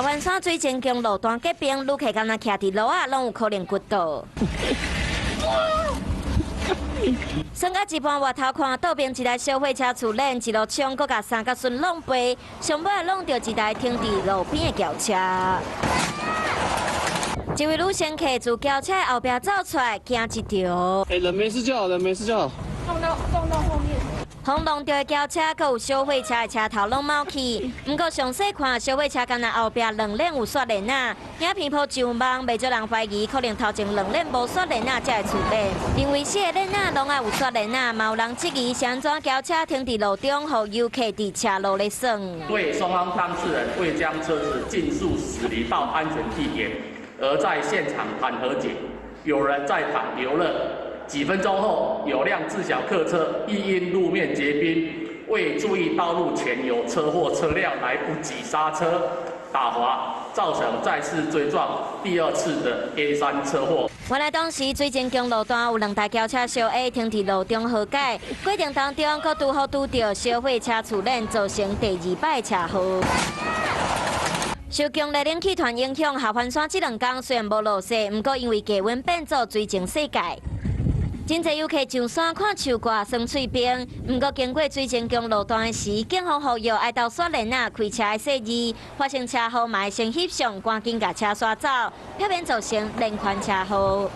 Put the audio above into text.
环山水前宫路段隔壁，旅客敢若徛伫路啊，拢有可能骨倒。算到一半，外头看倒边一台小货车出现，一路冲，搁甲三角顺弄飞，上尾弄到一台停伫路边的轿车。一位女乘客自轿车后边走出来，惊一条。人没事就好，人没事就好。撞到后面。轰隆到的轿车，搁有小货车的车头拢冒起。不过详细看，小货车敢若后边两轮有刷轮仔，影片铺上网，袂少人怀疑可能头前两轮无刷轮仔才会出现。因为四个轮仔拢爱有刷轮仔，嘛有人质疑是安怎轿车停伫路中，互游客伫车路咧耍。对双方当事人未将车子尽速驶离到安全地点，而在现场谈和解。有人在谈留了。 几分钟后，有辆自小客车亦因路面结冰，未注意道路前有车祸车辆来不及刹车打滑，造成再次追撞，第二次的 A3 车祸。原来当时水前宫路段有两台轿车小 A 停伫路中和解，过程当中佫拄好拄到小货车出现，造成第二摆车祸。 受强烈冷气团影响，下环山这两天虽然无落雪，不过因为低温变作水情世界。 真侪游客上山看树挂、耍水兵，不过经过水前宫路段时，警方呼吁爱到刷轮仔、开车的细字，发生车祸嘛会先翕相，赶紧甲车刷走，避免造成连环车祸。